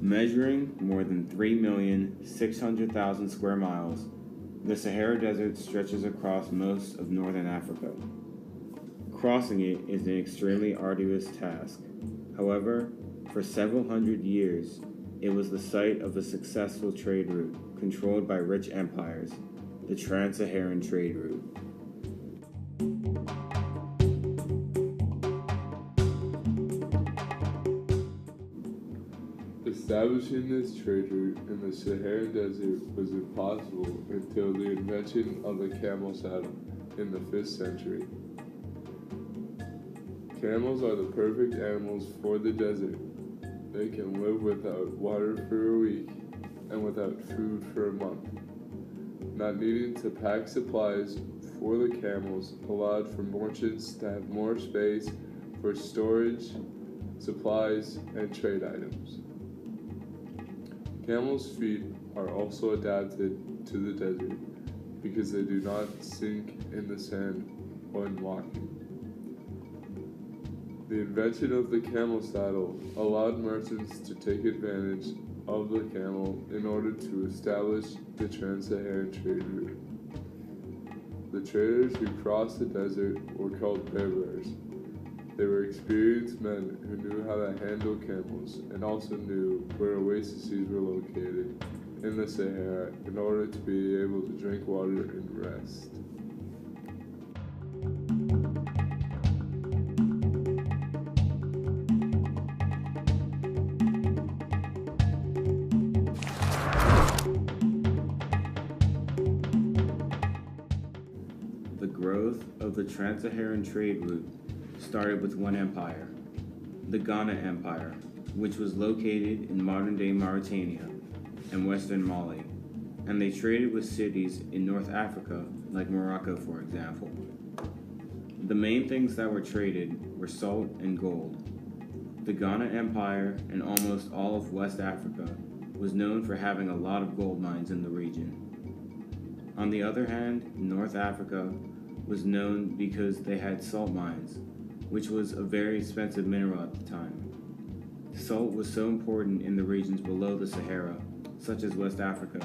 Measuring more than 3,600,000 square miles, the Sahara Desert stretches across most of northern Africa. Crossing it is an extremely arduous task. However, for several hundred years, it was the site of a successful trade route controlled by rich empires, the trans-Saharan trade route. Establishing this trade route in the Saharan Desert was impossible until the invention of the camel saddle in the 5th century. Camels are the perfect animals for the desert. They can live without water for a week and without food for a month. Not needing to pack supplies for the camels allowed for merchants to have more space for storage, supplies, and trade items. Camels' feet are also adapted to the desert because they do not sink in the sand when walking. The invention of the camel saddle allowed merchants to take advantage of the camel in order to establish the trans-Saharan trade route. The traders who crossed the desert were called berbers. They were experienced men who knew how to handle camels and also knew where oases were located in the Sahara in order to be able to drink water and rest. The growth of the trans-Saharan trade route started with one empire, the Ghana Empire, which was located in modern-day Mauritania and western Mali, and they traded with cities in North Africa, like Morocco, for example. The main things that were traded were salt and gold. The Ghana Empire and almost all of West Africa was known for having a lot of gold mines in the region. On the other hand, North Africa was known because they had salt mines, which was a very expensive mineral at the time. Salt was so important in the regions below the Sahara, such as West Africa,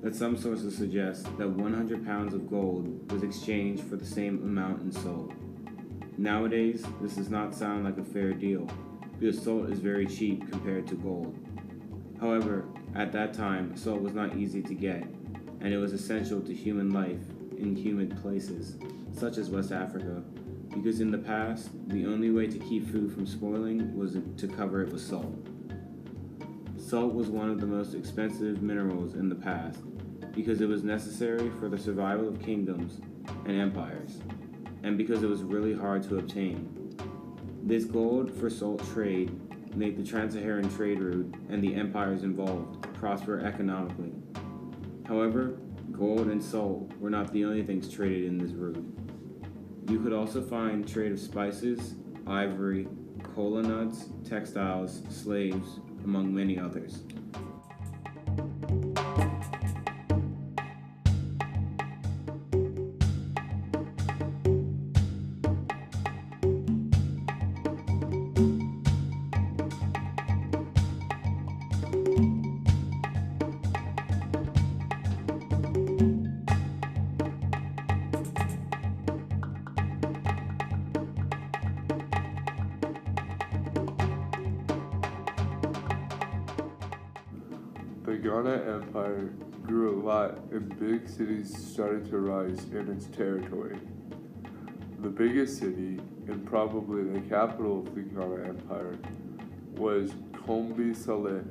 that some sources suggest that 100 pounds of gold was exchanged for the same amount in salt. Nowadays, this does not sound like a fair deal, because salt is very cheap compared to gold. However, at that time, salt was not easy to get, and it was essential to human life in humid places, such as West Africa, because in the past, the only way to keep food from spoiling was to cover it with salt. Salt was one of the most expensive minerals in the past, because it was necessary for the survival of kingdoms and empires, and because it was really hard to obtain. This gold for salt trade made the trans-Saharan trade route and the empires involved prosper economically. However, gold and salt were not the only things traded in this route. You could also find trade of spices, ivory, cola nuts, textiles, slaves, among many others. The Ghana Empire grew a lot and big cities started to rise in its territory. The biggest city, and probably the capital of the Ghana Empire, was Kombi Saleh.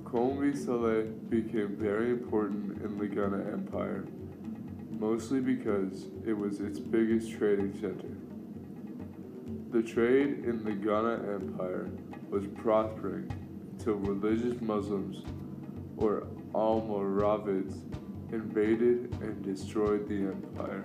Kombi Saleh became very important in the Ghana Empire, mostly because it was its biggest trading center. The trade in the Ghana Empire was prospering until religious Muslims, or Almoravids, invaded and destroyed the empire.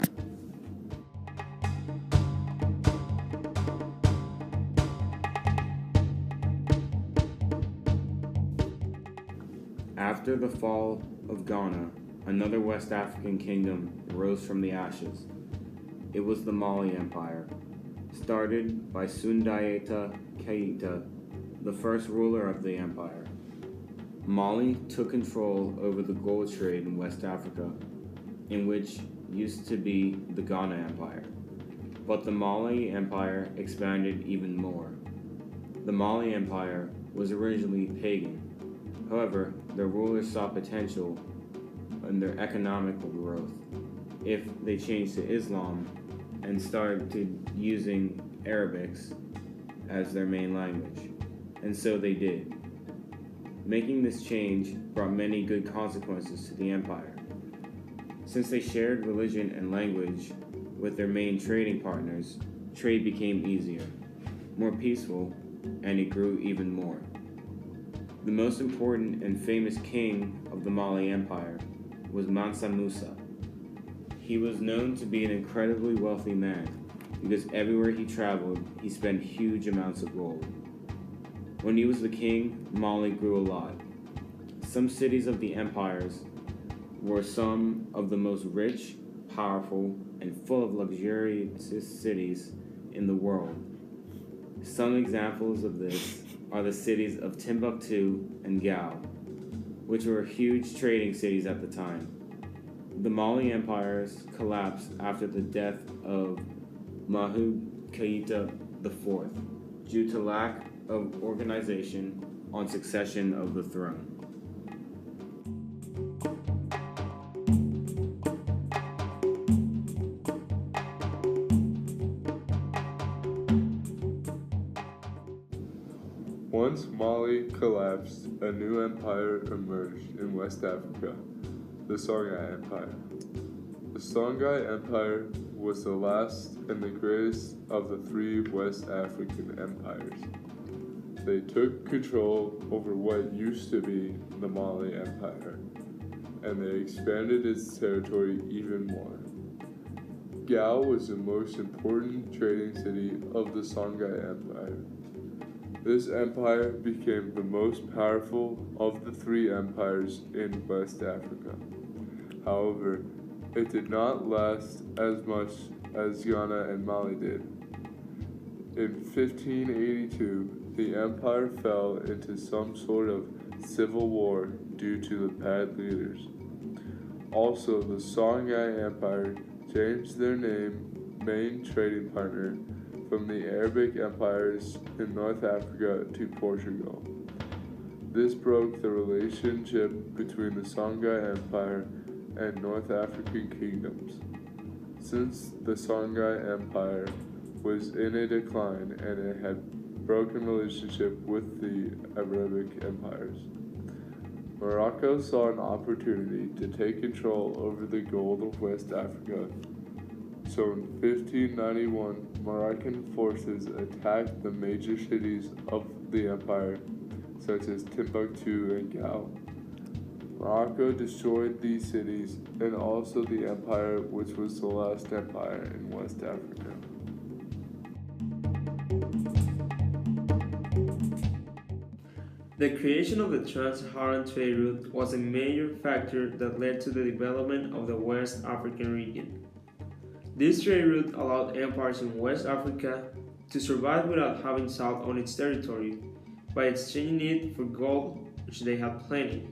After the fall of Ghana, another West African kingdom rose from the ashes. It was the Mali Empire, started by Sundiata Keita the first ruler of the empire. Mali took control over the gold trade in West Africa, in which used to be the Ghana Empire. But the Mali Empire expanded even more. The Mali Empire was originally pagan. However, their rulers saw potential in their economical growth if they changed to Islam and started using Arabics as their main language. And so they did. Making this change brought many good consequences to the empire. Since they shared religion and language with their main trading partners, trade became easier, more peaceful, and it grew even more. The most important and famous king of the Mali Empire was Mansa Musa. He was known to be an incredibly wealthy man because everywhere he traveled, he spent huge amounts of gold. When he was the king, Mali grew a lot. Some cities of the empires were some of the most rich, powerful, and full of luxurious cities in the world. Some examples of this are the cities of Timbuktu and Gao, which were huge trading cities at the time. The Mali empires collapsed after the death of Mahmoud Keita IV due to lack of organization on succession of the throne. Once Mali collapsed, a new empire emerged in West Africa, the Songhai Empire. The Songhai Empire was the last and the greatest of the three West African empires. They took control over what used to be the Mali Empire, and they expanded its territory even more. Gao was the most important trading city of the Songhai Empire. This empire became the most powerful of the three empires in West Africa. However, it did not last as much as Ghana and Mali did. In 1582, the empire fell into some sort of civil war due to the bad leaders. Also, the Songhai Empire changed their main trading partner from the Arabic empires in North Africa to Portugal. This broke the relationship between the Songhai Empire and North African kingdoms. Since the Songhai Empire was in a decline and it had broken relationship with the Arabic empires, Morocco saw an opportunity to take control over the gold of West Africa. So in 1591, Moroccan forces attacked the major cities of the empire, such as Timbuktu and Gao. Morocco destroyed these cities and also the empire, which was the last empire in West Africa. The creation of the trans-Saharan trade route was a major factor that led to the development of the West African region. This trade route allowed empires in West Africa to survive without having salt on its territory by exchanging it for gold, which they had plenty.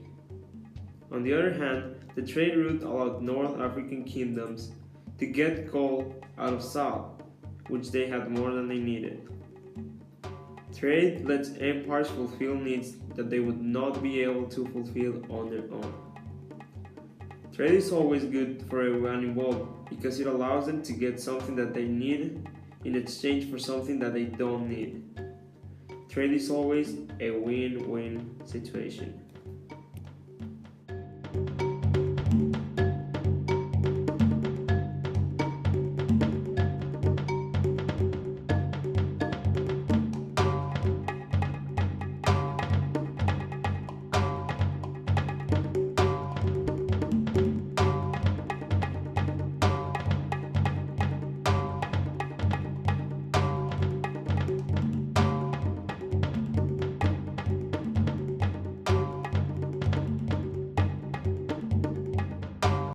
On the other hand, the trade route allowed North African kingdoms to get gold out of salt, which they had more than they needed. Trade lets empires fulfill needs that they would not be able to fulfill on their own. Trade is always good for everyone involved because it allows them to get something that they need in exchange for something that they don't need. Trade is always a win-win situation.